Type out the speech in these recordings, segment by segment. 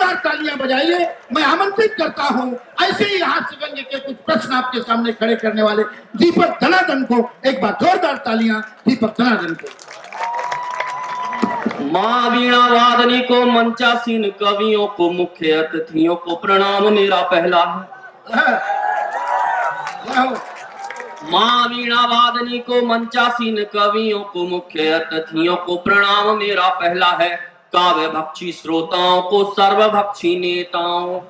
जोरदार तालियां बजाइए। मैं आमंत्रित करता हूं ऐसे ही हास्यव्यंग के कुछ प्रश्न आपके सामने खड़े करने वाले दीपक धनाधन को। एक बार जोरदार तालियां दीपक धनाधन को। माँ वीणा वादनी को, मंचासीन कवियों को, मुख्य अतिथियों को प्रणाम मेरा पहला है। माँ वीणा वादनी को, मंचासीन कवियों को, मुख्य अतिथियों को प्रणाम मेरा पहला है। काव्य भक्षी श्रोताओं को, सर्वभक्षी नेताओं।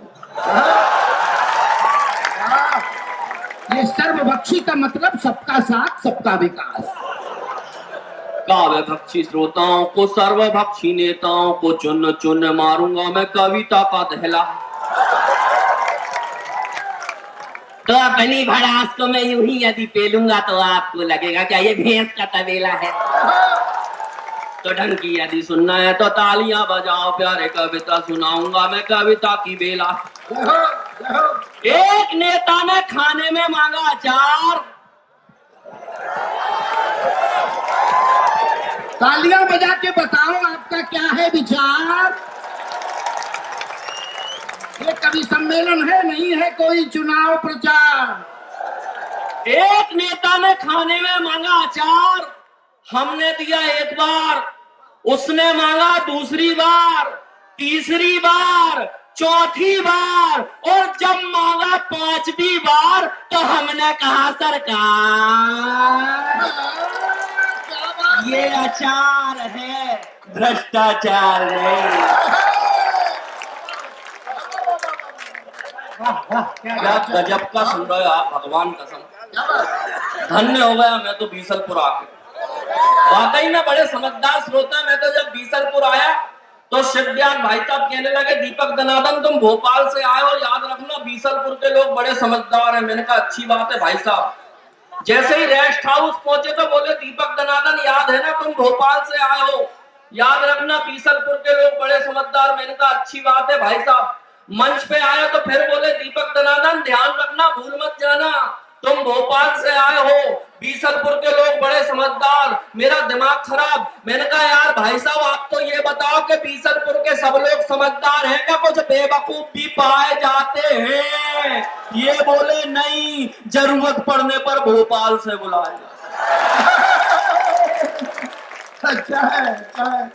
ये सर्वभक्षी का मतलब सबका साथ सबका विकास। काव्य भक्षी श्रोताओं को, सर्वभक्षी नेताओं को चुन चुन मारूंगा मैं कविता का दहला। तो अपनी भड़ास को मैं यूं ही यदि पेलूंगा तो आपको लगेगा क्या ये भैंस का तबेला है। तो ढंग की यदि सुनना है तो तालियां बजाओ, प्यारे कविता सुनाऊंगा मैं कविता की बेला। एक नेता ने खाने में मांगा अचार। तालियां बजा के बताओ आपका क्या है विचार। ये कवि सम्मेलन है, नहीं है कोई चुनाव प्रचार। एक नेता ने खाने में मांगा अचार, हमने दिया एक बार, उसने मांगा दूसरी बार, तीसरी बार, चौथी बार और जब मांगा पांचवी बार तो हमने कहा सरकार ये अचार है, भ्रष्टाचार नहीं। क्या गजब का सुन रहे हो आप, भगवान कसम धन्य हो गया मैं तो बीसलपुर आके। वाकई में बड़े समझदार श्रोता। मैं तो जब बीसलपुर आया तो शिवदयाल भाई साहब कहने लगे दीपक धनाधन तुम भोपाल से आए हो, याद रखना बीसलपुर के लोग बड़े समझदार हैं। मैंने कहा अच्छी बात है भाई साहब। जैसे ही रेस्ट हाउस पहुंचे तो बोले दीपक धनाधन याद है ना तुम भोपाल से आए हो, याद रखना बीसलपुर के लोग बड़े समझदार। मैंने कहा अच्छी बात है भाई साहब। मंच पे आया तो फिर बोले दीपक धनाधन ध्यान रखना, भूल मत जाना तुम भोपाल से आए हो, बीसलपुर के लोग बड़े समझदार। मेरा दिमाग खराब। मैंने कहा यार भाई साहब आप तो ये बताओ कि बीसलपुर के सब लोग समझदार हैं क्या, कुछ बेवकूफ भी पाए जाते हैं? ये बोले नहीं, जरूरत पड़ने पर भोपाल से बुलाएगा। अच्छा है।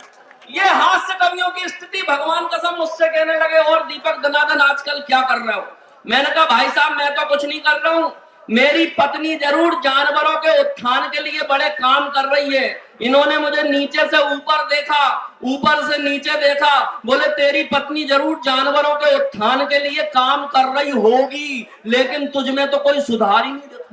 ये हास्य कवियों की स्थिति, भगवान कसम मुझसे कहने लगे और दीपक धनाधन आजकल क्या कर रहे हो? मैंने कहा भाई साहब मैं तो कुछ नहीं कर रहा हूँ, मेरी पत्नी जरूर जानवरों के उत्थान के लिए बड़े काम कर रही है। इन्होंने मुझे नीचे से ऊपर देखा, ऊपर से नीचे देखा, बोले तेरी पत्नी जरूर जानवरों के उत्थान के लिए काम कर रही होगी, लेकिन तुझ में तो कोई सुधार ही नहीं दिखा।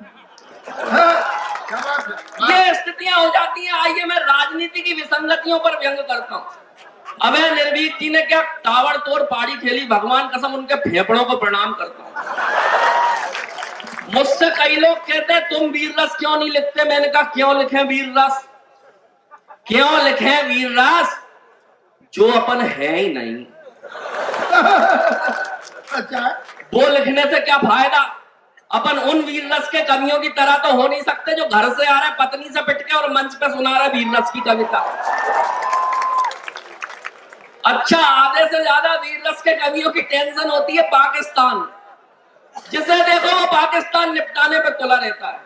ये स्थितियां हो जाती हैं। आइए मैं राजनीति की विसंगतियों पर व्यंग करता हूँ। अबे निर्भीक जी ने क्या ताबड़तोड़ पारी खेली, भगवान कसम उनके फेफड़ों को प्रणाम करता हूँ। मुझसे कई लोग कहते हैं तुम वीर रस क्यों नहीं लिखते? मैंने कहा क्यों लिखें वीर रस, क्यों लिखें वीर रस जो अपन है ही नहीं। अच्छा वो लिखने से क्या फायदा? अपन उन वीर रस के कवियों की तरह तो हो नहीं सकते जो घर से आ रहे पत्नी से पिट के और मंच पे सुना रहे वीर रस की कविता। अच्छा आधे से ज्यादा वीर रस के कवियों की टेंशन होती है पाकिस्तान। जिसे देखो वो पाकिस्तान निपटाने पे तुला रहता है।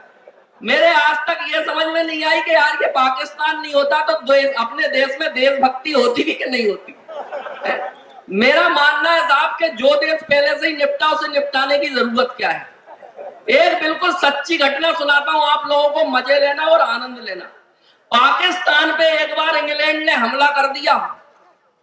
मेरे आज तक ये समझ में नहीं आई कि यार ये पाकिस्तान नहीं होता तो अपने देश में देशभक्ति होती भी कि नहीं होती। मेरा मानना है साहब कि जो देश पहले से ही निपटा उसे निपटाने की जरूरत क्या है। एक बिल्कुल सच्ची घटना सुनाता हूं, आप लोगों को मजे लेना और आनंद लेना। पाकिस्तान पे एक बार इंग्लैंड ने हमला कर दिया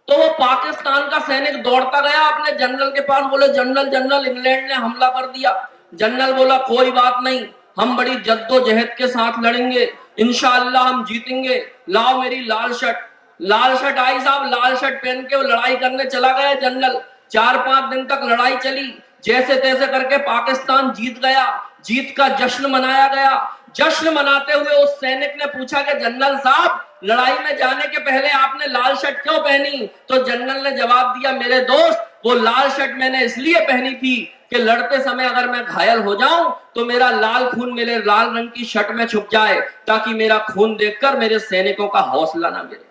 तो वो पाकिस्तान का सैनिक दौड़ता गया अपने जनरल के पास, बोले जनरल जनरल इंग्लैंड ने हमला कर दिया। जनरल बोला कोई बात नहीं, हम बड़ी जद्दोजहद के साथ लड़ेंगे, इंशाअल्लाह हम जीतेंगे, लाओ मेरी लाल शर्ट। लाल शर्ट आई साहब, लाल शर्ट पहन के वो लड़ाई करने चला गया जनरल। 4-5 दिन तक लड़ाई चली, जैसे तैसे करके पाकिस्तान जीत गया। जीत का जश्न मनाया गया। जश्न मनाते हुए उस सैनिक ने पूछा कि जनरल साहब लड़ाई में जाने के पहले आपने लाल शर्ट क्यों पहनी? तो जनरल ने जवाब दिया मेरे दोस्त वो लाल शर्ट मैंने इसलिए पहनी थी कि लड़ते समय अगर मैं घायल हो जाऊं तो मेरा लाल खून मेरे लाल रंग की शर्ट में छुप जाए ताकि मेरा खून देखकर मेरे सैनिकों का हौसला ना गिरे।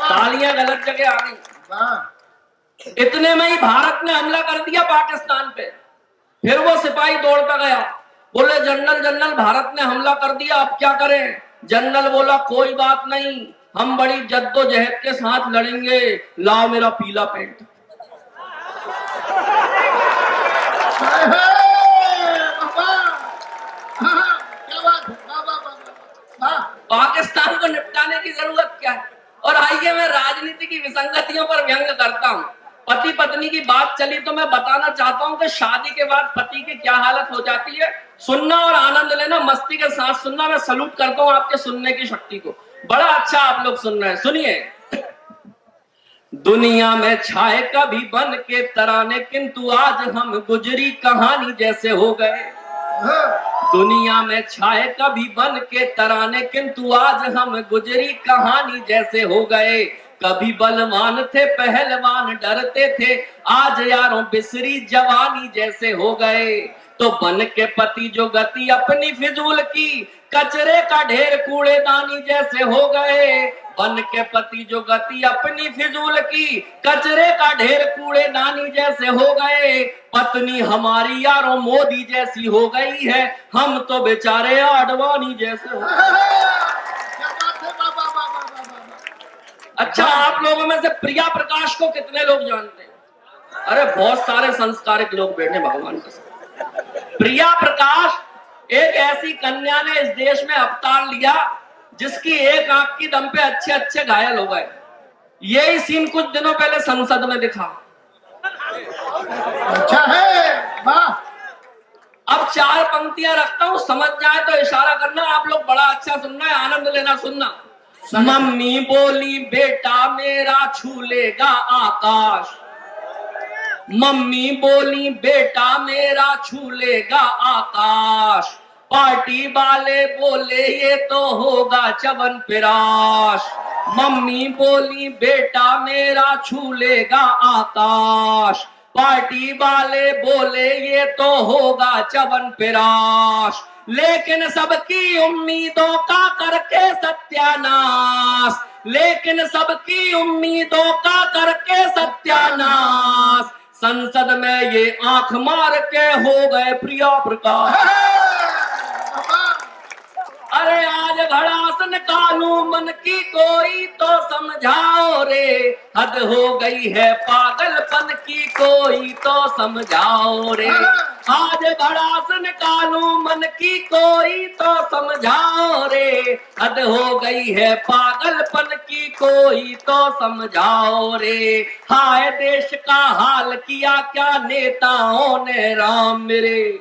तालियां गलत जगह आ गई। इतने में ही भारत ने हमला कर दिया पाकिस्तान पे। फिर वो सिपाही दौड़ता गया, बोले जनरल जनरल भारत ने हमला कर दिया, अब क्या करें? जनरल बोला कोई बात नहीं, हम बड़ी जद्दोजहद के साथ लड़ेंगे, लाओ मेरा पीला पेंट। पाकिस्तान को निपटाने की जरूरत क्या है? और आइए मैं राजनीति की विसंगतियों पर व्यंग करता हूं। पति पत्नी की बात चली तो मैं बताना चाहता हूं कि शादी के बाद पति की क्या हालत हो जाती है। सुनना और आनंद लेना, मस्ती के साथ सुनना। मैं सलूट करता हूं आपके सुनने की शक्ति को। बड़ा अच्छा आप लोग सुन रहे हैं, सुनिए। दुनिया में छाए कभी बन के तराने, किंतु आज हम गुजरी कहानी जैसे हो गए। दुनिया में छाए कभी बन के तराने, किंतु आज हम गुजरी कहानी जैसे हो गए। कभी बलवान थे पहलवान डरते थे, आज यारों बिसरी जवानी जैसे हो गए। तो बन के पति जो गति अपनी फिजूल की, कचरे का ढेर कूड़ेदानी जैसे हो गए। बन के पति जो गति अपनी फिजूल की, कचरे का ढेर कूड़ेदानी जैसे हो गए। पत्नी हमारी यारों मोदी जैसी हो गई है, हम तो बेचारे आडवाणी जैसे हो। अच्छा, आप लोगों में से प्रिया प्रकाश को कितने लोग जानते हैं? अरे बहुत सारे संस्कारिक लोग बैठे भगवान के साथ। प्रिया प्रकाश एक ऐसी कन्या ने इस देश में अवतार लिया जिसकी एक आंख की दम पे अच्छे अच्छे घायल हो गए। यही सीन कुछ दिनों पहले संसद में दिखा। अच्छा है, वाह। अब 4 पंक्तियां रखता हूं, समझ जाए तो इशारा करना। आप लोग बड़ा अच्छा सुनना है, आनंद लेना, सुनना। मम्मी बोली बेटा मेरा छू लेगा आकाश। मम्मी बोली बेटा मेरा छू लेगा आकाश। पार्टी वाले बोले ये तो होगा च्यवनप्राश। मम्मी बोली बेटा मेरा छू लेगा आकाश। पार्टी वाले बोले ये तो होगा च्यवनप्राश। लेकिन सबकी उम्मीदों का करके सत्यानाश। लेकिन सबकी उम्मीदों का करके सत्यानाश। संसद में ये आंख मार के हो गए प्रिया प्रकाश। अरे आज भड़ास निकालू मन की कोई तो समझाओ रे। हद हो गई है पागलपन की कोई तो समझाओ रे। आज भड़ास निकालू मन की कोई तो समझाओ रे। हद हो गई है पागलपन की कोई तो समझाओ रे। हाय देश का हाल किया क्या नेताओं ने राम मेरे।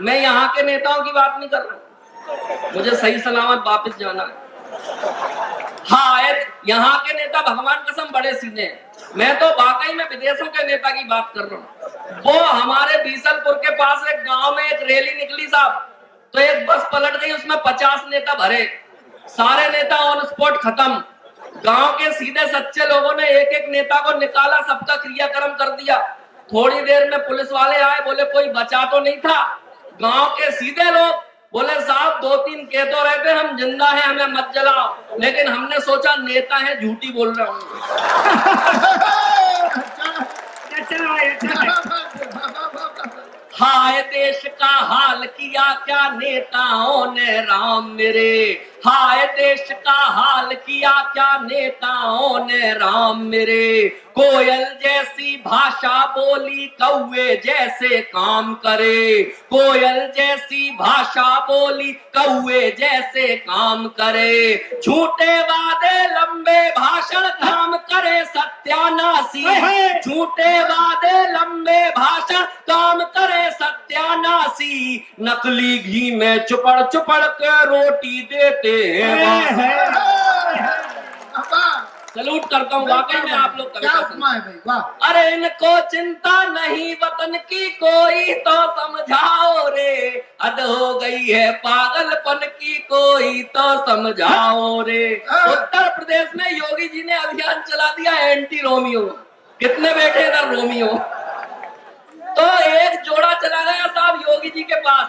मैं यहाँ के नेताओं की बात नहीं कर रहा, मुझे सही सलामत वापस जाना है। हाय यहाँ के नेता भगवान कसम बड़े सीधे हैं। मैं तो वाकई में विदेशों के नेता की बात कर रहा हूँ। वो हमारे बीसलपुर के पास एक गांव में एक रैली निकली साहब, तो एक बस पलट गई, उसमें 50 नेता भरे। सारे नेता ऑन स्पॉट खत्म। गांव के सीधे सच्चे लोगों ने एक एक नेता को निकाला, सबका क्रियाक्रम कर दिया। थोड़ी देर में पुलिस वाले आए, बोले कोई बचा तो नहीं था। गांव के सीधे लोग बोले साहब 2-3 कह तो रहे थे हम जिंदा हैं, हमें मत जलाओ, लेकिन हमने सोचा नेता है झूठी बोल रहे होंगे। हाय देश का हाल किया क्या नेताओं ने राम मेरे। हाय देश का हाल किया क्या नेताओं ने राम मेरे। कोयल जैसी भाषा बोली कौवे जैसे काम करे। कोयल जैसी भाषा बोली कौवे जैसे काम करे। झूठे वादे लंबे भाषण काम करे सत्यानाशी। झूठे वादे लंबे भाषण काम करे सत्यानाशी। नकली घी में चुपड़ चुपड़ के रोटी देते हैं। सलूट करता हूँ, वाकई में आप लोग क्या उपमा है भाई, वाह। अरे इनको चिंता नहीं वतन की कोई तो समझाओ रे। हद हो गई है पागलपन की कोई तो समझाओ रे। उत्तर प्रदेश में योगी जी ने अभियान चला दिया एंटी रोमियो। कितने बैठे इधर रोमियो? तो एक जोड़ा चला गया साहब योगी जी के पास,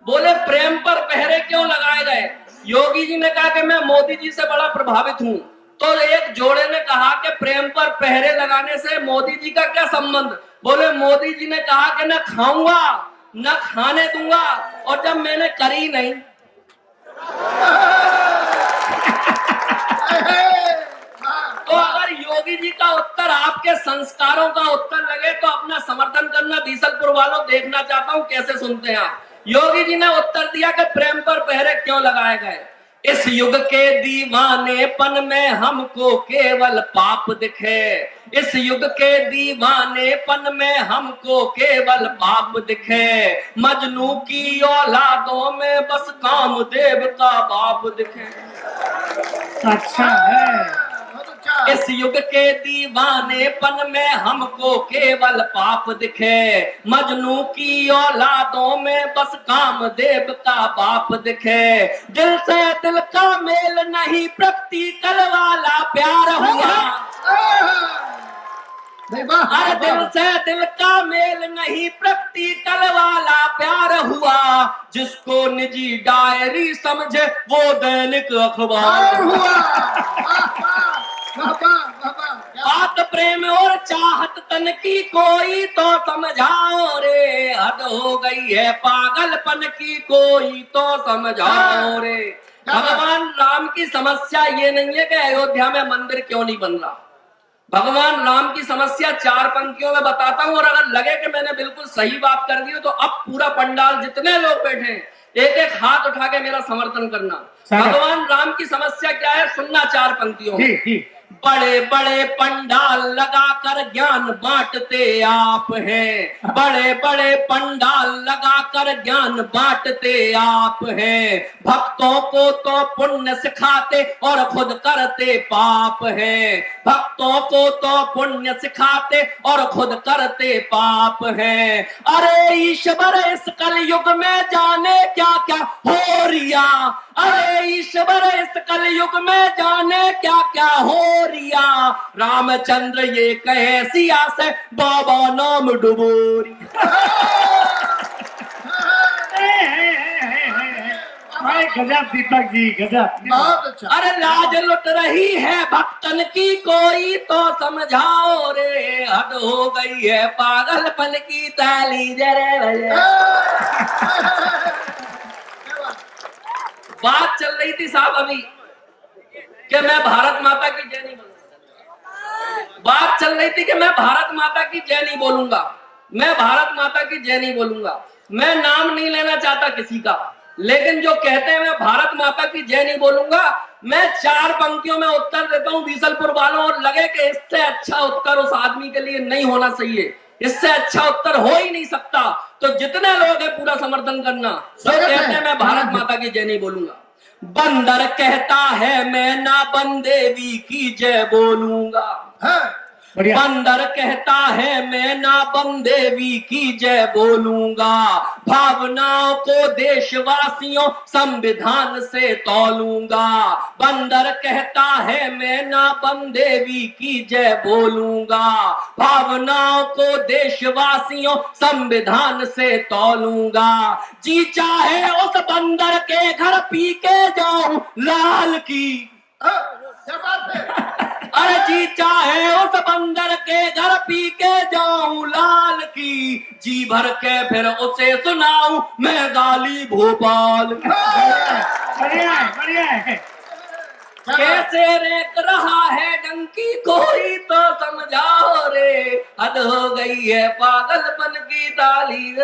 बोले प्रेम पर पहरे क्यों लगाए गए। योगी जी ने कहा कि मैं मोदी जी से बड़ा प्रभावित हूँ, तो एक जोड़े ने कहा कि प्रेम पर पहरे लगाने से मोदी जी का क्या संबंध? बोले मोदी जी ने कहा कि न खाऊंगा न खाने दूंगा, और जब मैंने करी नहीं। तो अगर योगी जी का उत्तर आपके संस्कारों का उत्तर लगे तो अपना समर्थन करना। बीसलपुर वालों, देखना चाहता हूं कैसे सुनते हैं आप। योगी जी ने उत्तर दिया कि प्रेम पर पहरे क्यों लगाए गए? इस युग के दीवानेपन में हमको केवल पाप दिखे। इस युग के दीवानेपन में हमको केवल पाप दिखे। मजनू की औलादों में बस कामदेव का बाप दिखे। अच्छा है। बहुत अच्छा। इस युग के दीवानेपन में हमको केवल पाप दिखे। मजनू की औलादों में बस कामदेव का बाप दिखे। दिल से दिल का मेल नहीं, प्रैक्टिकल वाला प्यार हुआ। नहीं, वाह, अरे वाह, दिल वाह। से दिल का मेल नहीं, प्रैक्टिकल वाला प्यार हुआ। जिसको निजी डायरी समझे वो दैनिक और अखबार हुआ। वाह, वाह, वाह, वाह, वाह। क्या बात प्रेम और चाहत तन की कोई तो समझाओ रे। हद हो गई है पागलपन की, कोई तो समझाओ रे। भगवान राम की समस्या ये नहीं है कि अयोध्या में मंदिर क्यों नहीं बन रहा। भगवान राम की समस्या 4 पंक्तियों में बताता हूं, और अगर लगे कि मैंने बिल्कुल सही बात कर दी हो तो अब पूरा पंडाल जितने लोग बैठे हैं एक एक हाथ उठा के मेरा समर्थन करना। भगवान राम की समस्या क्या है, सुनना 4 पंक्तियों में। जी जी। बड़े बड़े पंडाल लगाकर ज्ञान बांटते आप हैं। बड़े बड़े पंडाल लगाकर ज्ञान बांटते आप हैं। भक्तों को तो पुण्य सिखाते और खुद करते पाप हैं। भक्तों को तो पुण्य सिखाते और खुद करते पाप हैं। अरे ईश्वर इस कलयुग में जाने क्या क्या हो रिया। अरे ईश्वर इस कलयुग में जाने क्या क्या हो रिया। रामचंद्र ये कहे सिया से बाबा नाम डुबोरी। भाई गजब दीपक जी, गजब। बहुत अच्छा। अरे लाज लुट रही है भक्तन की, कोई तो समझाओ रे। हद हो गई है पागलपन की, ताली जरे बजे। बात चल रही थी साहब अभी कि मैं भारत माता की जय नहीं बोलूंगा। बात चल रही थी कि मैं भारत माता की जय नहीं बोलूंगा। मैं भारत माता की जय नहीं बोलूंगा। मैं नाम नहीं लेना चाहता किसी का, लेकिन जो कहते हैं मैं भारत माता की जय नहीं बोलूंगा, मैं 4 पंक्तियों में उत्तर देता हूं बीसलपुर वालों, और लगे कि इससे अच्छा उत्तर उस आदमी के लिए नहीं होना चाहिए, इससे अच्छा उत्तर हो ही नहीं सकता, तो जितने लोग हैं पूरा समर्थन करना। जो कहते हैं मैं भारत माता की जय नहीं बोलूंगा। बंदर कहता है मैं ना बंदेवी की जय बोलूंगा। बढ़िया। बंदर कहता है मैं ना बंदेवी की जय बोलूंगा। भावनाओं को देशवासियों संविधान से तौलूंगा। बंदर कहता है मैं ना बंदेवी की जय बोलूंगा। भावनाओं को देशवासियों संविधान से तौलूंगा। जी चाहे उस बंदर के घर पी के जाऊं लाल की। क्या बात है। अरे जी चाहे उस बंदर के घर पी के जाऊं लाल की। जी भर के फिर उसे सुनाऊं मैं गाली भोपाल की। बढ़िया है, बढ़िया है। कैसे रेक रहा है डंकी, कोई तो समझाओ रे। हद हो गई है पागलपन की, ताली।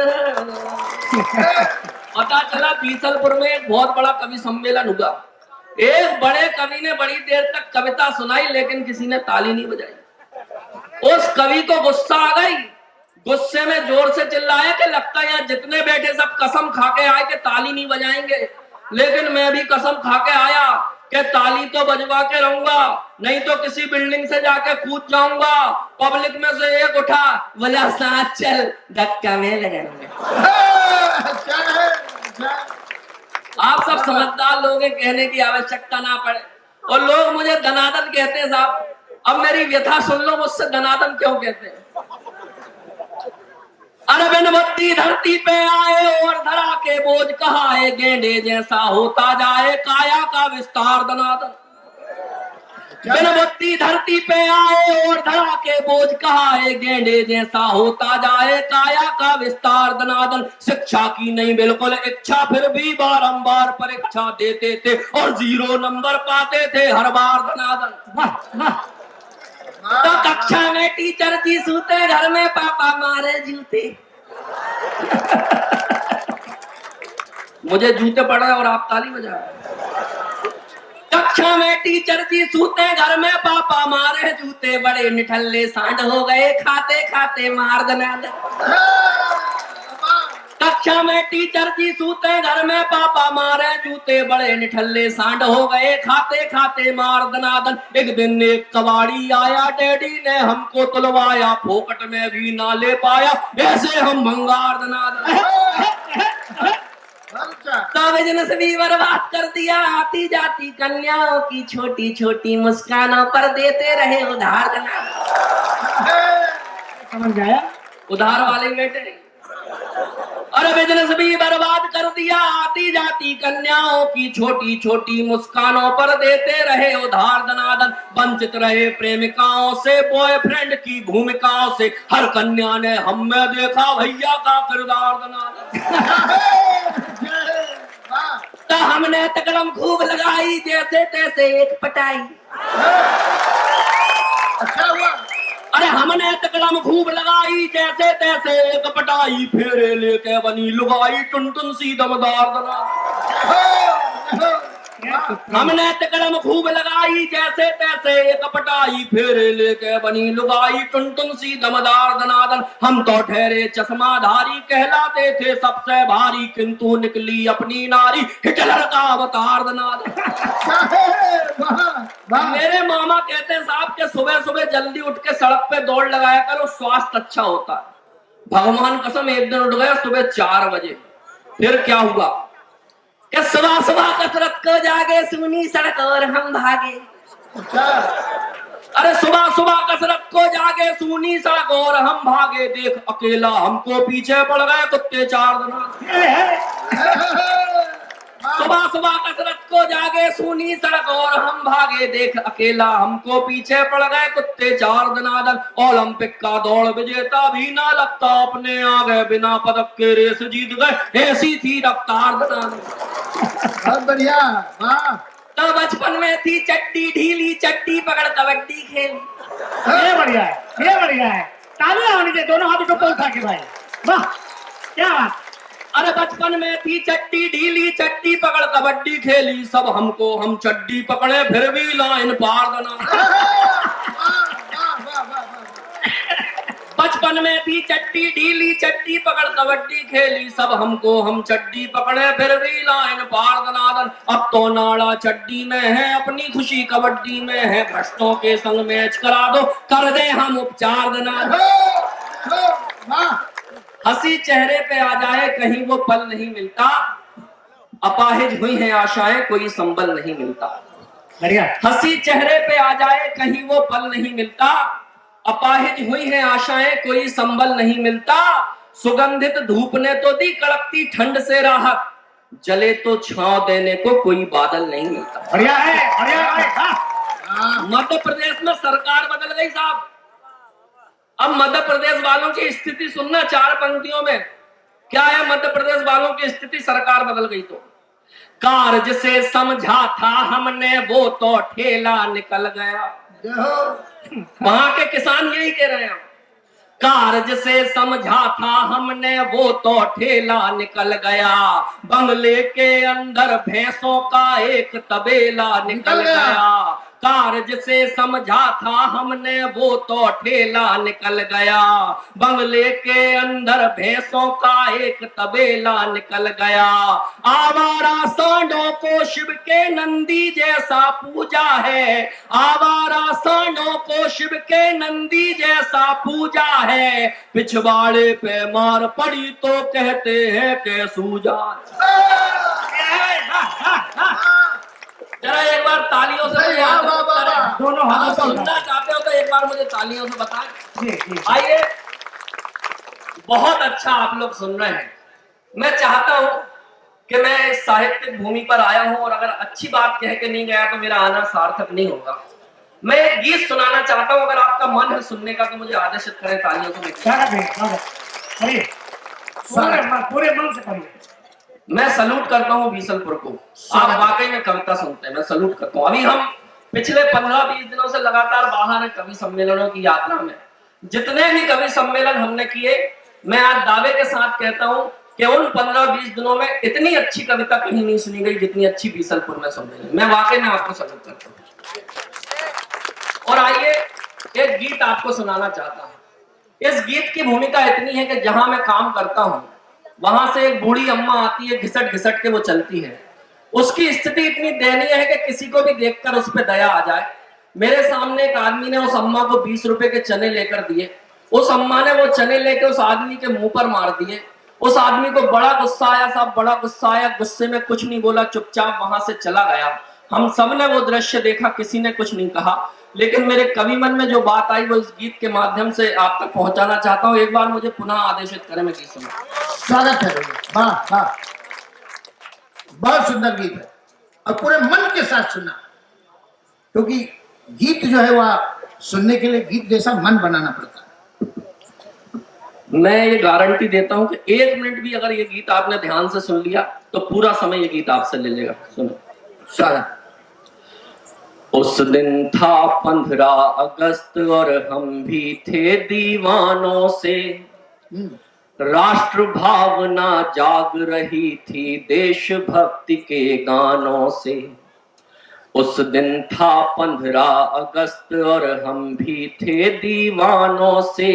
पता चला बीसलपुर में एक बहुत बड़ा कवि सम्मेलन हुआ। एक बड़े कवि ने बड़ी देर तक कविता सुनाई, लेकिन किसी ने ताली नहीं बजाई। उस कवि को गुस्सा आ गई। गुस्से में जोर से चिल्लाया कि लगता है यहाँ जितने बैठे सब कसम खा के आए कि ताली नहीं बजाएंगे, लेकिन मैं भी कसम खा के आया कि ताली तो बजवा के रहूंगा, नहीं तो किसी बिल्डिंग से जाके कूद जाऊंगा। पब्लिक में से एक उठा, बोला साथ चल, धक्का में लगाएंगे। क्या है, क्या? आप सब समझदार लोग हैं, कहने की आवश्यकता ना पड़े। और लोग मुझे दनादन कहते हैं साहब। अब मेरी व्यथा सुन लो, मुझसे दनादन क्यों कहते हैं। अरबिन बत्ती धरती पे आए और धरा के बोझ कहाए, गेंडे जैसा होता जाए काया का विस्तार दनादन। बिन बुद्धि धरती पे आए और धरा के बोझ कहाए, गेंडे जैसा होता जाए काया का विस्तार। दनादन शिक्षा की नहीं बिल्कुल इच्छा, फिर भी बारंबार परीक्षा देते थे और 0 नंबर पाते थे हर बार। दनादन वाह वाह तो कक्षा में टीचर जी सूते, घर में पापा मारे जूते। मुझे जूते पड़ रहे और आप ताली बजा रहे। कक्षा में टीचर जी सूते, घर में पापा मारे जूते। बड़े निठल्ले सांड हो गए, खाते खाते मार दनादन। कक्षा में टीचर जी सूते, घर में पापा मारे जूते। बड़े निठल्ले सांड हो गए, खाते खाते मार दनादन। एक दिन एक कबाड़ी आया, डैडी ने हमको तुलवाया, फोकट में भी ना ले पाया, ऐसे हम भंगार दनादन। तो बिजनेस भी बर्बाद कर दिया, आती जाती कन्याओं की छोटी छोटी मुस्कानों पर देते रहे उधार। दनादन समझ आया? उधार वाले बेटे। और बिजनेस भी बर्बाद कर दिया, आती जाती कन्याओं की छोटी छोटी मुस्कानों पर देते रहे उधार। दनादन वंचित रहे प्रेमिकाओं से, बॉयफ्रेंड की भूमिकाओं से। हर कन्या ने हम में देखा भैया का किरदार। दनादन तो हमने तकड़म खूब लगाई, जैसे तैसे एक पटाई। अच्छा हुआ। अरे हमने तकड़म खूब लगाई, जैसे तैसे एक पटाई। फेरे लेके बनी लुगाई, टुनटुन सी दमदार। दनादन हमने तकड़म खूब लगाई, जैसे तैसे एक पटाई। फेरे लेके बनी लुगाई, टुनटुन सी दमदार। दनादन हम तो ठहरे चश्माधारी, कहलाते थे सबसे भारी, किंतु निकली अपनी नारी हिटलर का अवतार। दनादन मेरे मामा कहते हैं साहब के सुबह सुबह जल्दी उठ के सड़क पे दौड़ लगाया करो, स्वास्थ्य अच्छा होता है। भगवान कसम एक दिन उठ गया सुबह 4 बजे। फिर क्या हुआ कि सुबह सुबह कसरत को जागे, सुनी सड़क और हम भागे। अरे सुबह सुबह कसरत को जागे, सुनी सड़क और हम भागे। देख अकेला हमको पीछे पड़ गए कुत्ते 4 दिन। सुबह सुबह कसरत को जागे, सुनी सड़क और हम भागे। देख अकेला हमको पीछे पड़ गए कुत्ते 4 दनादन। ओलंपिक का दौड़ विजेता भी ना लगता अपने आगे, बिना पदक के रेस जीत गए, ऐसी थी रफ्तार। दनादन बहुत बढ़िया। वाह। तो बचपन में थी चट्टी ढीली, चट्टी पकड़ कबड्डी खेली। ये बढ़िया है, ये बढ़िया है। तालियां होनी चाहिए दोनों हाथों को उठा के भाई। वाह क्या बात। अरे बचपन में थी चट्टी ढीली, चट्टी पकड़ कबड्डी खेली। सब हमको हम चड्डी पकड़े, फिर भी लाइन पार। बचपन में थी चट्टी ढीली, चट्टी पकड़ कबड्डी खेली। सब हमको हम चड्डी पकड़े, फिर भी लाइन पार। दनादन अब तो नाड़ा चड्डी में है, अपनी खुशी कबड्डी में है। भ्रष्टों के संग मैच करा दो, कर दे हम उपचार। दनादन हंसी चेहरे पे आ जाए, कहीं वो पल नहीं मिलता। अपाहिज हुई हैं आशाएं, कोई संबल नहीं मिलता। बढ़िया। हंसी चेहरे पे आ जाए, कहीं वो पल नहीं मिलता। अपाहिज हुई हैं आशाएं, कोई संबल नहीं मिलता। सुगंधित धूप ने तो दी कड़कती ठंड से राहत, जले तो छांव देने को कोई बादल नहीं मिलता। बढ़िया है, बढ़िया है। मध्य प्रदेश में सरकार बदल गई साहब। अब मध्य प्रदेश वालों की स्थिति सुनना 4 पंक्तियों में। क्या है मध्य प्रदेश वालों की स्थिति? सरकार बदल गई तो कार्य से समझा था हमने, वो तो ठेला निकल गया। वहां के किसान यही कह रहे हैं, कार्य से समझा था हमने, वो तो ठेला निकल गया। बंगले के अंदर भैंसों का एक तबेला निकल गया। कार्य से समझा था हमने, वो तो ठेला निकल गया। बंगले के अंदर भैंसों का एक तबेला निकल गया। आवारा सांडों को शिव के नंदी जैसा पूजा है। आवारा सांडों को शिव के नंदी जैसा पूजा है। पिछवाड़े पे मार पड़ी तो कहते हैं के सूजा। जरा एक बार तालियों से दोनों हाथों से सुनना चाहते हो तो एक बार मुझे तालियों से बताएं। जी। आइए, बहुत अच्छा आप लोग सुन रहे हैं। मैं चाहता हूं कि मैं इस साहित्यिक भूमि पर आया हूं और अगर अच्छी बात कह के नहीं गया तो मेरा आना सार्थक नहीं होगा। मैं एक गीत सुनाना चाहता हूं, अगर आपका मन है सुनने का तो मुझे आदेशित करें तालियों से। स्वागत है, स्वागत। अरे पूरे मन से पढ़िए। मैं सलूट करता हूं बीसलपुर को। आप वाकई में कविता सुनते हैं, मैं सलूट करता हूं। अभी हम पिछले 15-20 दिनों से लगातार बाहर हैं कवि सम्मेलनों की यात्रा में। जितने भी कवि सम्मेलन हमने किए, मैं आज दावे के साथ कहता हूं कि उन 15-20 दिनों में इतनी अच्छी कविता कहीं नहीं सुनी गई जितनी अच्छी बीसलपुर में सम्मेलन। मैं वाकई में आपको सलूट करता हूं। और आइए एक गीत आपको सुनाना चाहता हूं। इस गीत की भूमिका इतनी है कि जहां मैं काम करता हूं वहां से एक बूढ़ी अम्मा आती है, घिसट घिसट के वो चलती है। उसकी स्थिति इतनी दयनीय है कि किसी को भी देखकर उस पर दया आ जाए। मेरे सामने एक आदमी ने उस अम्मा को 20 रुपए के चने लेकर दिए। उस अम्मा ने वो चने लेकर उस आदमी के मुंह पर मार दिए। उस आदमी को बड़ा गुस्सा आया साहब, बड़ा गुस्सा आया। गुस्से में कुछ नहीं बोला, चुपचाप वहां से चला गया। हम सब ने वो दृश्य देखा, किसी ने कुछ नहीं कहा, लेकिन मेरे कवि मन में जो बात आई वो इस गीत के माध्यम से आप तक पहुंचाना चाहता हूं। एक बार मुझे पुनः आदेशित करें, मैं गीत सुना। स्वागत है भैया, वाह वाह, बहुत सुंदर गीत है और पूरे मन के साथ सुना, क्योंकि गीत जो है वह सुनने के लिए गीत जैसा मन बनाना पड़ता है। मैं ये गारंटी देता हूं कि 1 मिनट भी अगर ये गीत आपने ध्यान से सुन लिया तो पूरा समय ये गीत आपसे ले लेगा। सुनो। स्वागत। उस दिन था 15 अगस्त और हम भी थे दीवानों से। राष्ट्र भावना जाग रही थी देशभक्ति के गानों से। उस दिन था 15 अगस्त और हम भी थे दीवानों से।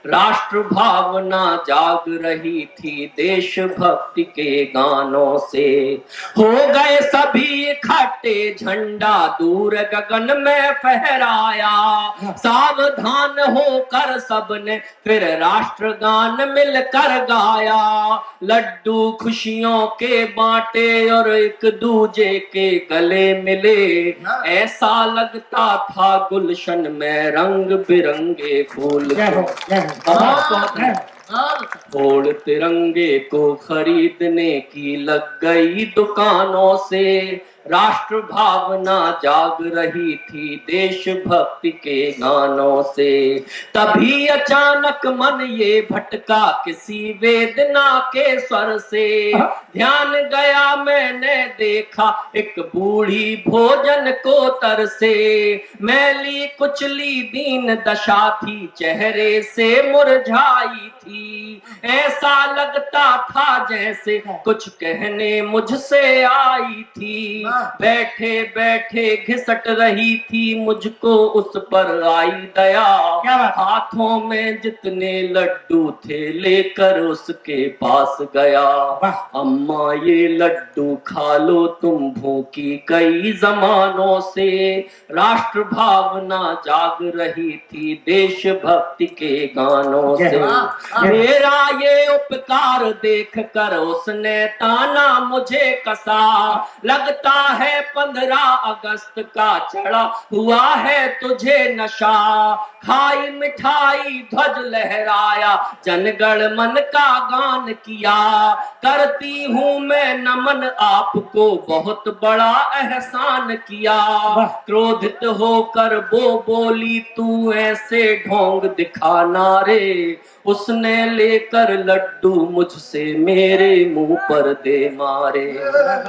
राष्ट्र भावना जाग रही थी देशभक्ति के गानों से। हो गए सभी इकट्ठे, झंडा दूर गगन में फहराया। सावधान होकर सबने फिर राष्ट्रगान मिलकर गाया। लड्डू खुशियों के बांटे और एक दूजे के गले मिले। ऐसा लगता था गुलशन में रंग बिरंगे फूल। फोड़ तिरंगे को खरीदने की लग गई दुकानों से। राष्ट्र भावना जाग रही थी देशभक्ति के गानों से। तभी अचानक मन ये भटका किसी वेदना के स्वर से। ध्यान गया मैंने देखा एक बूढ़ी भोजन को तरसे। मैली कुचली दीन दशा थी, चेहरे से मुरझाई थी। ऐसा लगता था जैसे कुछ कहने मुझसे आई थी। बैठे बैठे घिसट रही थी, मुझको उस पर आई दया। हाथों में जितने लड्डू थे लेकर उसके पास गया। अम्मा ये लड्डू खा लो तुम भूखी कई जमानों से। राष्ट्र भावना जाग रही थी देशभक्ति के गानों से। मेरा ये उपकार देख कर उसने ताना मुझे कसा। लगता है 15 अगस्त का चढ़ा हुआ है तुझे नशा। खाई मिठाई ध्वज लहराया, जनगण मन का गान किया। करती हूँ मैं नमन आपको, बहुत बड़ा एहसान किया। क्रोधित होकर वो बोली तू ऐसे ढोंग दिखाना रे। उसने लेकर लड्डू मुझसे मेरे मुंह पर दे मारे।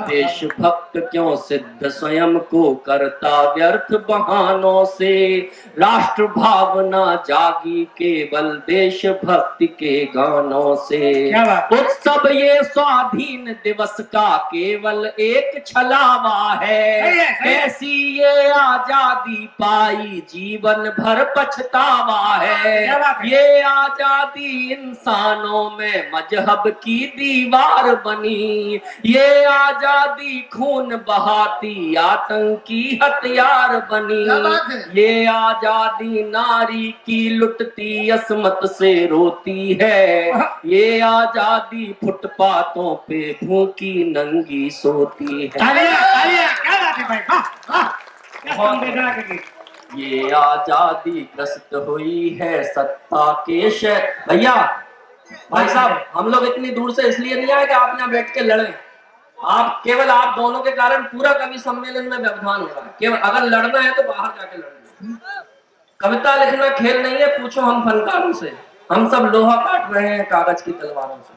देशभक्त क्यों सिद्ध स्वयं को करता व्यर्थ बहानों से। राष्ट्र भावना जागी केवल देशभक्ति के गानों से। उत्सव ये स्वाधीन दिवस का केवल एक छलावा है। कैसी ये आजादी पाई जीवन भर पछतावा है। ये आजादी इंसानों में मजहब की दीवार बनी। ये आजादी खून बहाती आतंकी हथियार बनी। ये आजादी नारी की लुटती असमत से रोती है। ये आजादी फुटपाथों पे भूखी नंगी सोती है। क्या बात है भाई, क्या ये आजादी ग्रस्त हुई है सत्ता के भैया भाई साहब, हम लोग इतनी दूर से इसलिए नहीं आए कि आप यहाँ बैठ के लड़ें। आप केवल आप दोनों के कारण पूरा कवि सम्मेलन में व्यवधान हो रहा है। केवल अगर लड़ना है तो बाहर जाके लड़ना। कविता लिखना खेल नहीं है, पूछो हम फनकारों से। हम सब लोहा काट रहे हैं कागज की तलवारों से।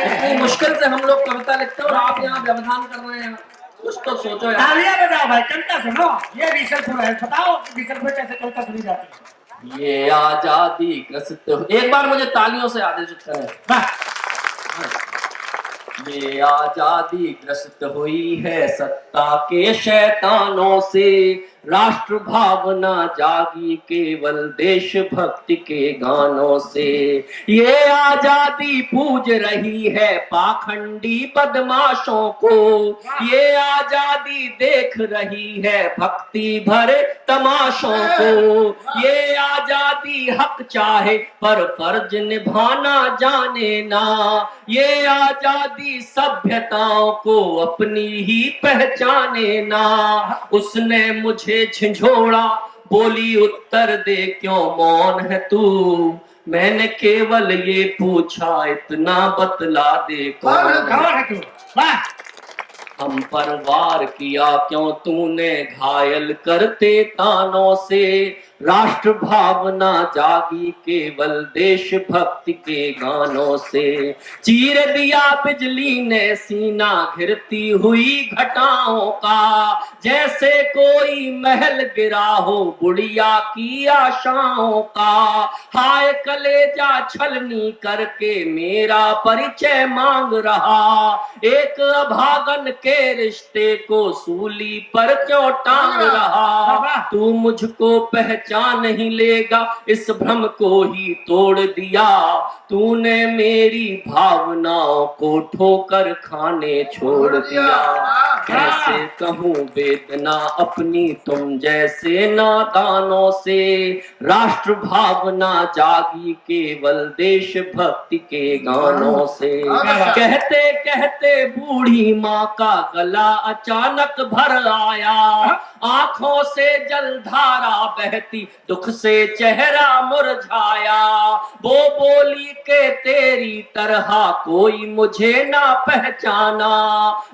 इतनी मुश्किल से हम लोग कविता लिखते हैं और आप यहाँ व्यवधान कर रहे हैं। कुछ तो सोचो यार। तालियां बजाओ भाई, कविता सुनो। ये बीसलपुर है, बताओ बीसलपुर कैसे कविता सुनी जाती है। ये आजादी ग्रसित, एक बार मुझे तालियों से आदेशित करें। वाह, ये आजादी ग्रसित हुई है सत्ता के शैतानों से, राष्ट्र भावना जागी केवल देशभक्ति के गानों से। ये आजादी पूज रही है पाखंडी बदमाशों को, ये आजादी देख रही है भक्ति भरे तमाशों को। ये आजादी हक चाहे पर फर्ज निभाना जाने ना, ये आजादी सभ्यताओं को अपनी ही पहचाने ना। उसने मुझे झिझोड़ा, बोली उत्तर दे क्यों मौन है तू, मैंने केवल ये पूछा इतना बतला दे कौन है तू। वाह, हम पर वार किया क्यों तूने घायल करते तानों से, राष्ट्र भावना जागी केवल देशभक्ति के गानों से। चीर दिया बिजली ने सीना घिरती हुई घटाओं का, जैसे कोई महल गिरा हो बुढ़िया की आशाओं का। हाय कलेजा छलनी करके मेरा परिचय मांग रहा, एक अभागन के रिश्ते को सूली पर क्यों टांग रहा। तू मुझको पहचान नहीं लेगा, इस भ्रम को ही तोड़ दिया। तूने मेरी भावनाओं को ठोकर खाने छोड़ दिया। कैसे कहूँ वेदना अपनी तुम जैसे नादानों से, राष्ट्र भावना जागी केवल देशभक्ति के गानों से। कहते कहते बूढ़ी माँ का गला अचानक भर आया, आंखों से जलधारा बहती दुख से चेहरा मुरझाया। वो बोली के तेरी तरह कोई मुझे ना पहचाना,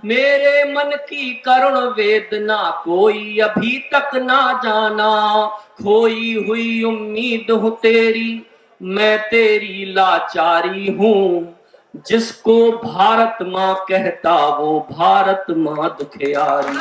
मेरे मन की करुण वेदना कोई अभी तक ना जाना। खोई हुई उम्मीद हूँ तेरी, मैं तेरी लाचारी हूँ, जिसको भारत माँ कहता वो भारत माँ दुखियारी।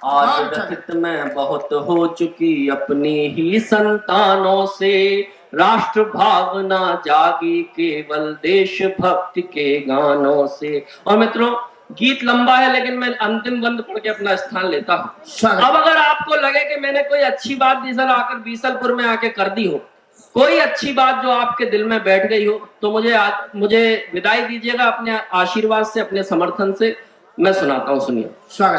आज व्यथित मैं बहुत हो चुकी अपनी ही संतानों से, राष्ट्र भावना जागी केवल देशभक्ति के गानों से। और मित्रों, गीत लंबा है लेकिन मैं अंतिम बंद पढ़ के अपना स्थान लेता हूँ। अब अगर आपको लगे कि मैंने कोई अच्छी बात आकर बीसलपुर में आके कर दी हो, कोई अच्छी बात जो आपके दिल में बैठ गई हो, तो मुझे विदाई दीजिएगा अपने आशीर्वाद से, अपने समर्थन से। मैं सुनाता हूँ, सुनिए।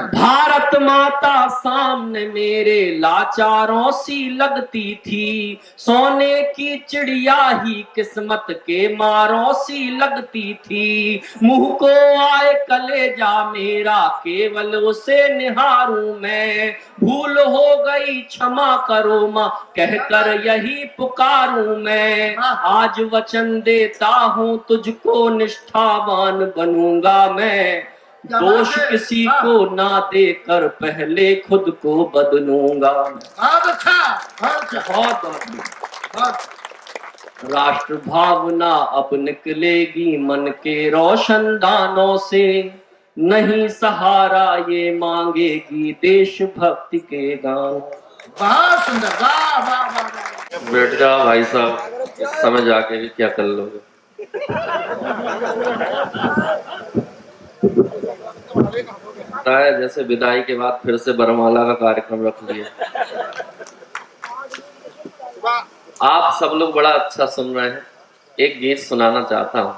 भारत माता सामने मेरे लाचारों सी लगती थी, सोने की चिड़िया ही किस्मत के मारों सी लगती थी। मुंह को आए कलेजा मेरा केवल उसे निहारूं मैं, भूल हो गई क्षमा करो माँ कहकर यही पुकारूं मैं। आज वचन देता हूँ तुझको निष्ठावान बनूंगा मैं, दोष किसी को ना देकर पहले खुद को बदलूंगा। राष्ट्र भावना अब निकलेगी मन के रोशनदानों से, नहीं सहारा ये मांगेगी देशभक्ति के गान। बहुत सुंदर, वाह वाह वाह। बैठ जाओ भाई साहब, इस समय जाके भी क्या कर लोगे। जैसे विदाई के बाद फिर से बरमाला का कार्यक्रम रख लिया। आप सब लोग बड़ा अच्छा सुन रहे हैं। एक गीत सुनाना चाहता हूँ।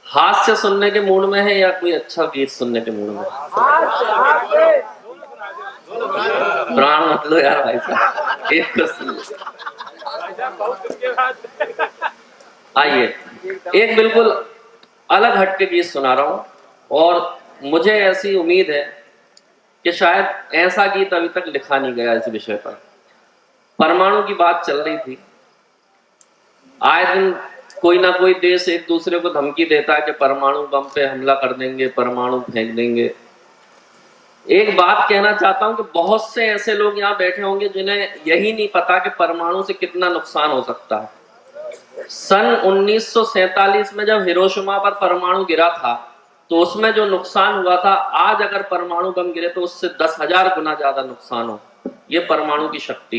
हास्य सुनने के मूड में है या कोई अच्छा गीत सुनने के मूड में? प्राण मत लो यार भाई साहब, एक को सुन लो। आइए, एक बिल्कुल अलग हटके गीत सुना रहा हूँ, और मुझे ऐसी उम्मीद है कि शायद ऐसा गीत अभी तक लिखा नहीं गया इस विषय पर। परमाणु की बात चल रही थी, आए दिन कोई ना कोई देश एक दूसरे को धमकी देता है कि परमाणु बम पे हमला कर देंगे, परमाणु फेंक देंगे। एक बात कहना चाहता हूं कि बहुत से ऐसे लोग यहाँ बैठे होंगे जिन्हें यही नहीं पता कि परमाणु से कितना नुकसान हो सकता है। सन 1947 में जब हिरोशिमा पर परमाणु गिरा था तो उसमें जो नुकसान हुआ था, आज अगर परमाणु बम गिरे तो उससे 10,000 गुना ज्यादा नुकसान हो। ये परमाणु की शक्ति।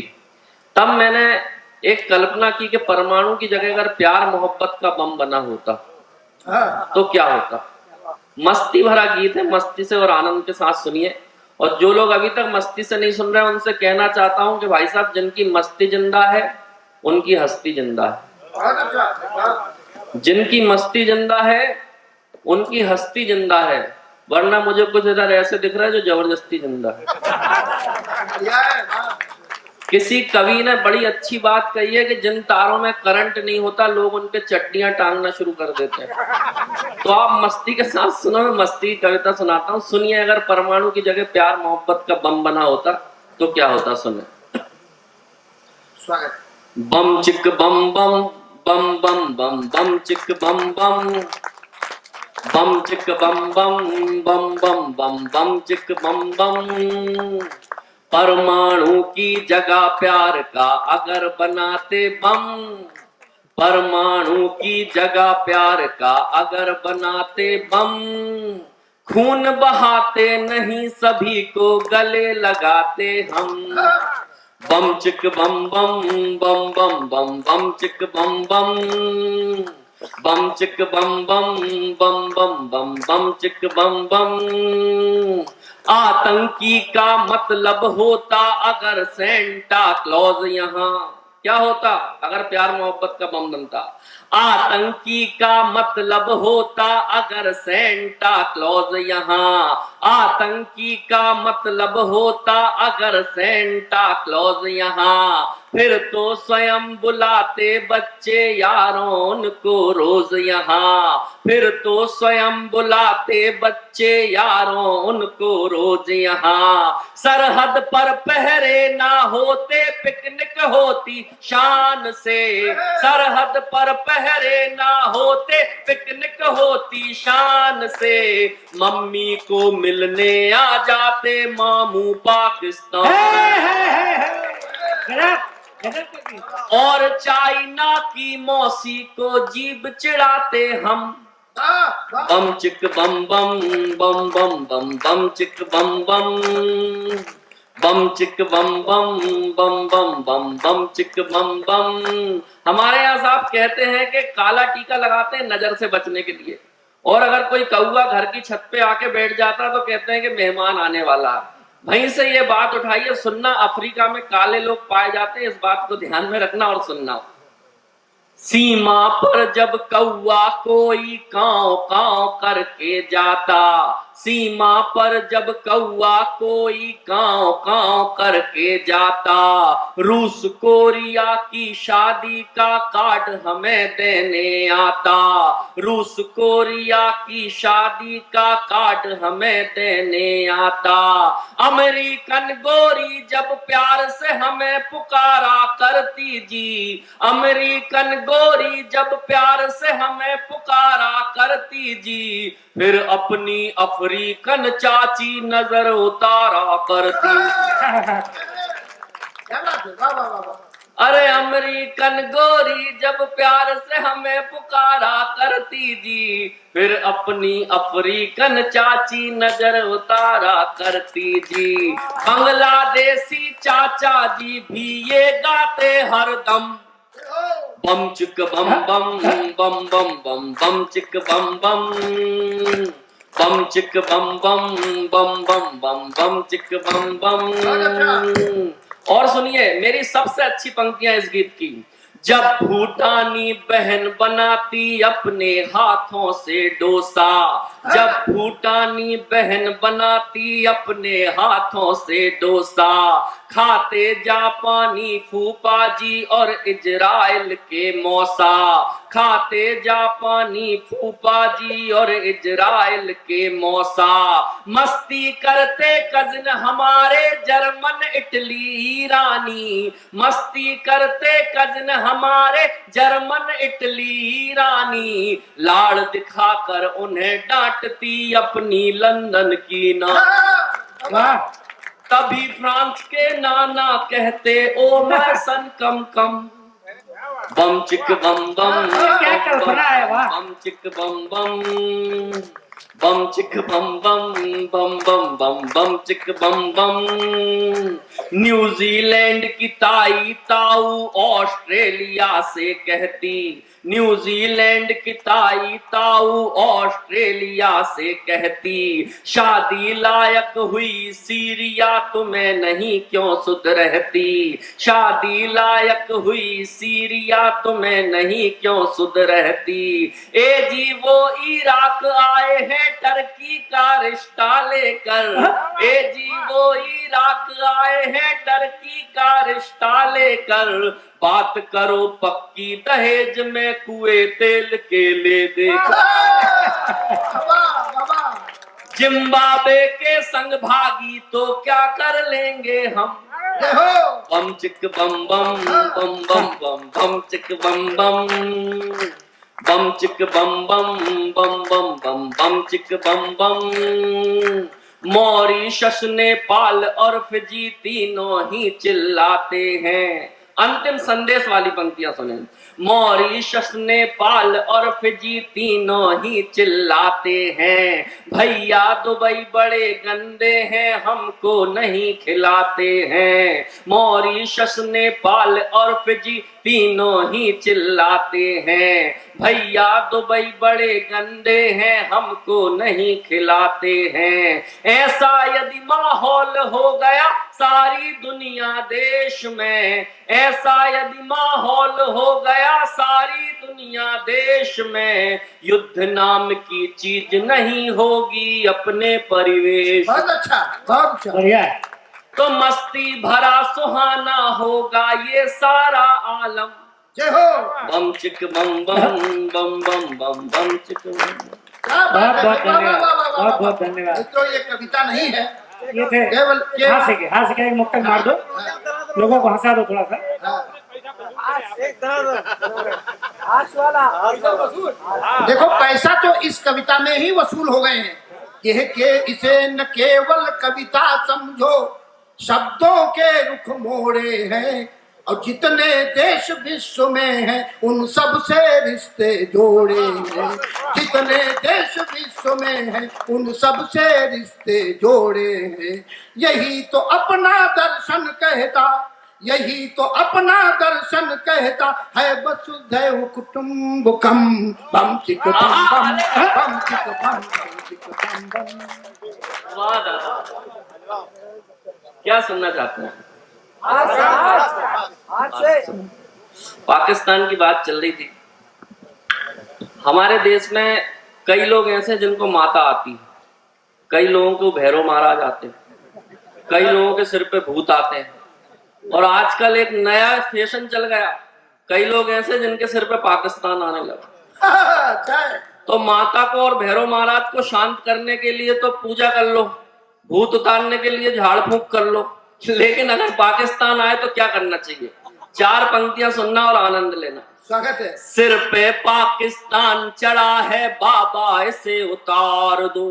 तब मैंने एक कल्पना की कि परमाणु की जगह अगर प्यार मोहब्बत का बम बना होता तो क्या होता। मस्ती भरा गीत है, मस्ती से और आनंद के साथ सुनिए। और जो लोग अभी तक मस्ती से नहीं सुन रहे उनसे कहना चाहता हूं कि भाई साहब, जिनकी मस्ती जिंदा है उनकी हस्ती जिंदा है। जिनकी मस्ती जिंदा है उनकी हस्ती जिंदा है, वरना मुझे कुछ इधर ऐसे दिख रहा है जो जबरदस्ती जिंदा है। किसी कवि ने बड़ी अच्छी बात कही है कि जिन तारों में करंट नहीं होता लोग उन पे चट्टियां टांगना शुरू कर देते हैं। तो आप मस्ती के साथ सुनो, मैं मस्ती की कविता सुनाता हूँ, सुनिए। अगर परमाणु की जगह प्यार मोहब्बत का बम बना होता तो क्या होता, सुने। स्वागत। बम चिक बम बम बम बम बम बम चिक बम बम बम चिक बम बम बम बम बम बम चिक बम बम। परमाणु की जगह प्यार का अगर बनाते बम, परमाणु की जगह प्यार का अगर बनाते बम, खून बहाते नहीं सभी को गले लगाते हम। बम चिक बम बम बम बम बम बम चिक बम बम बम चिक बम बम बम बम बम बम चिक बम बम। आतंकी का मतलब होता अगर सेंटा क्लॉज यहाँ, क्या होता अगर प्यार मोहब्बत का बम बनता। आतंकी का मतलब होता अगर सेंटा क्लॉज यहाँ, आतंकी का मतलब होता अगर सेंटा क्लॉज यहाँ। फिर तो स्वयं बुलाते बच्चे यारों उनको रोज यहाँ, फिर तो स्वयं बुलाते बच्चे यारों उनको रोज यहाँ। सरहद पर पहरे ना होते पिकनिक होती शान से, सरहद पर पहरे ना होते पिकनिक होती शान से। मम्मी को मिलने आ जाते मामू पाकिस्तान, और चाइना की मौसी को जीभ चिढ़ाते हम। बम चिक बम बम बम बम बम बम चिक बम बम बम चिक बम बम बम बम बम बम चिक बम बम। हमारे यहाँ साहब कहते हैं कि काला टीका लगाते हैं नजर से बचने के लिए, और अगर कोई कौवा घर की छत पे आके बैठ जाता तो कहते हैं कि मेहमान आने वाला। वहीं से ये बात उठाइए, सुनना अफ्रीका में काले लोग पाए जाते हैं, इस बात को ध्यान में रखना और सुनना। सीमा पर जब कौवा कोई कांव कांव करके जाता, सीमा पर जब कौवा कोई कांव कांव करके जाता, रूस कोरिया की शादी का कार्ड हमें देने आता, रूस कोरिया की शादी का कार्ड हमें देने आता। अमेरिकन गोरी जब प्यार से हमें पुकारा करती जी, अमेरिकन गोरी जब प्यार से हमें पुकारा करती जी, फिर अपनी अफ्रीकन चाची नजर उतारा करती। अरे अमेरिकन गोरी जब प्यार से हमें पुकारा करती जी, फिर अपनी अफ्रीकन चाची नजर उतारा करती जी। बांग्लादेशी चाचा जी भी ये गाते हरदम, बम चिक बम बम बम बम बम बम चिक बम बम बम चिक बम बम बम बम बम बम चिक बम बम। और सुनिए मेरी सबसे अच्छी पंक्तियां इस गीत की। जब भूटानी बहन बनाती अपने हाथों से डोसा, जब भूटानी बहन बनाती अपने हाथों से डोसा, खाते जापानी फूफा जी और इजराइल के मौसा, खाते जापानी फूफा जी और इजराइल के मौसा, मस्ती करते कजन हमारे जर्मन इटली ईरानी, मस्ती करते कजन हमारे जर्मन इटली ईरानी, लाड़ दिखाकर उन्हें डांटती अपनी लंदन की ना, वाह तभी फ्रांस के नाना कहते ओ मैं सन कम कम, बम चिक बम बम क्या कल्पना है, वाह। बम चिक बम बम, बम चिक बम बम, बम बम बम बम चिक बम बम। न्यूजीलैंड की ताई ताऊ ऑस्ट्रेलिया से कहती, न्यूजीलैंड की ताई ताऊ ऑस्ट्रेलिया से कहती, शादी लायक हुई सीरिया तुम्हें नहीं क्यों सुध रहती, शादी लायक हुई सीरिया तुम्हें नहीं क्यों सुध रहती, ए जी वो इराक आए हैं टर्की का रिश्ता लेकर, ए जी वो इराक आए हैं टर्की का रिश्ता लेकर, बात करो पक्की दहेज में कुएं तेल के ले देकर, जिम्बाब्वे के संग भागी तो क्या कर लेंगे हम, बम चिक बम बम बम बम बम बम चिक बम बम, बम चिक बम बम बम बम बम बम चिक बम बम। मॉरिशस नेपाल और फिजी तीनों ही चिल्लाते हैं, अंतिम संदेश वाली पंक्तियां सुने, मॉरिशस नेपाल और फिजी तीनों ही चिल्लाते हैं, भैया दुबई बड़े गंदे हैं हमको नहीं खिलाते हैं, मॉरिशस नेपाल और फिजी तीनों ही चिल्लाते हैं, भैया दुबई बड़े गंदे हैं हमको नहीं खिलाते हैं, ऐसा यदि माहौल हो गया सारी दुनिया देश में, ऐसा यदि माहौल हो गया सारी दुनिया देश में, युद्ध नाम की चीज नहीं होगी अपने परिवेश, बहुत अच्छा, बहुत अच्छा। बढ़िया है। तो मस्ती भरा सुहाना होगा ये सारा आलम, जय हो। बम चिक बम बम बम बम बम बम चिक बम। क्या बात है, बहुत वाह, वाह, वाह, वाह, वाह, बहुत वाह। बहुत धन्यवाद। मित्रों, ये कविता नहीं है, ये थे केवल हास्य के एक मुक्तक मार दो, लोगों को हंसा दो थोड़ा सा। देखो, पैसा तो इस कविता में ही वसूल हो गए हैं। यह के इसे न केवल कविता समझो, शब्दों के रुख मोड़े हैं, और जितने देश विश्व में हैं उन सब से रिश्ते जोड़े हैं, जितने देश विश्व में हैं उन सब से रिश्ते जोड़े हैं, यही तो अपना दर्शन कहता, यही तो अपना दर्शन कहता है, वसुधैव कुटुंबकम, बम चिक बम बम, बम चिक बम, बम चिक बम बम। वाह दादा, क्या सुनना चाहते हैं? पाकिस्तान की बात चल रही थी। हमारे देश में कई लोग ऐसे जिनको माता आती है, कई लोगों को भैरव महाराज आते हैं, कई लोगों के सिर पे भूत आते हैं, और आजकल एक नया फैशन चल गया, कई लोग ऐसे जिनके सिर पे पाकिस्तान आने लगा। तो माता को और भैरव महाराज को शांत करने के लिए तो पूजा कर लो, भूत उतारने के लिए झाड़ फूंक कर लो, लेकिन अगर पाकिस्तान आए तो क्या करना चाहिए? चार पंक्तियां सुनना और आनंद लेना। स्वागत है। सिर पे पाकिस्तान चढ़ा है बाबा इसे उतार दो,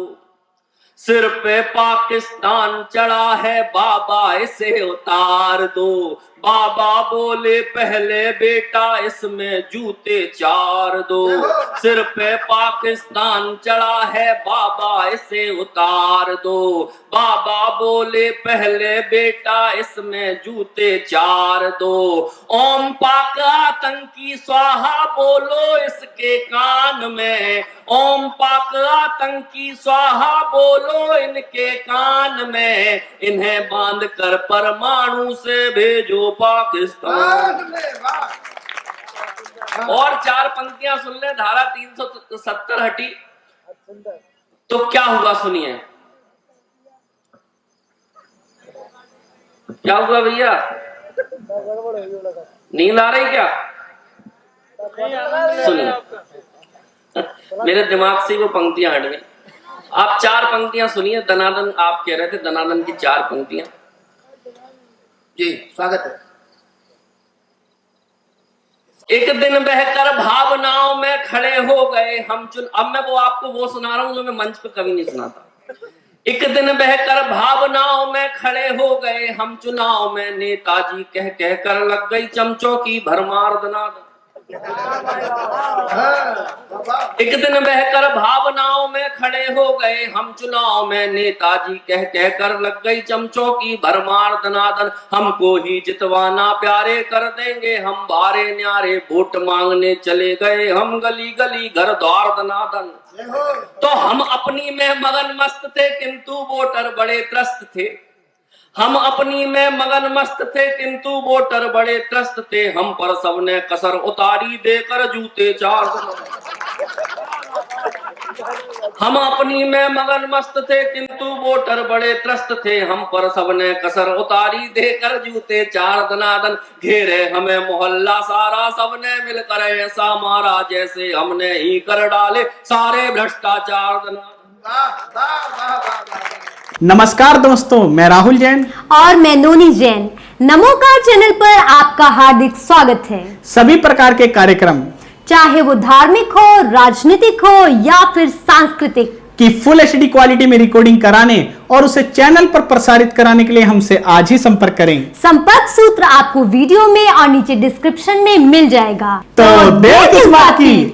सिर पे पाकिस्तान चढ़ा है बाबा इसे उतार दो, बाबा बोले पहले बेटा इसमें जूते चार दो, सिर पे पाकिस्तान चढ़ा है बाबा इसे उतार दो, बाबा बोले पहले बेटा इसमें जूते चार दो, ओम पाक आतंकी स्वाहा बोलो इसके कान में, ओम पाक आतंकी स्वाहा बोलो इनके कान में, इन्हें बांध कर परमाणु से भेजो पाकिस्तान। और चार पंक्तियां सुन ले, धारा 370 हटी तो क्या हुआ सुनिए। क्या हुआ भैया, नींद आ रही क्या? सुनिए, मेरे दिमाग से वो पंक्तियां हट गई। आप 4 पंक्तियां सुनिए। दनादन आप कह रहे थे, दनादन की 4 पंक्तियां। जी स्वागत है। एक दिन बहकर भावनाओं में खड़े हो गए हम अब मैं वो आपको वो सुना रहा हूं जो मैं मंच पे कभी नहीं सुनाता। एक दिन बहकर भावनाओं में खड़े हो गए हम चुनाव में, नेताजी कह कह कर लग गई चमचों की भरमार दनादन। एक दिन बहकर भावनाओं में खड़े हो गए हम चुनाव में, नेताजी कह कह कर लग गई चमचों की भरमार दनादन। हमको ही जितवाना प्यारे कर देंगे हम बारे न्यारे, वोट मांगने चले गए हम गली गली घर द्वार दनादन। तो हम अपनी में मगन मस्त थे किंतु वोटर बड़े त्रस्त थे। हम अपनी में मगन मस्त थे किंतु वोटर बड़े त्रस्त थे। हम पर सबने कसर उतारी देकर जूते 4। हम अपनी में मगन मस्त थे किंतु वोटर बड़े त्रस्त थे। हम पर सबने कसर उतारी देकर जूते 4 दनादन। घेरे हमें मोहल्ला सारा, सबने मिलकर ऐसा मारा जैसे हमने ही कर डाले सारे भ्रष्टाचार दनादन। नमस्कार दोस्तों, मैं राहुल जैन और मैं नोनी जैन। नमोकार चैनल पर आपका हार्दिक स्वागत है। सभी प्रकार के कार्यक्रम, चाहे वो धार्मिक हो, राजनीतिक हो या फिर सांस्कृतिक, की फुल एचडी क्वालिटी में रिकॉर्डिंग कराने और उसे चैनल पर प्रसारित कराने के लिए हमसे आज ही संपर्क करें। संपर्क सूत्र आपको वीडियो में और नीचे डिस्क्रिप्शन में मिल जाएगा। तो देर किस बात की,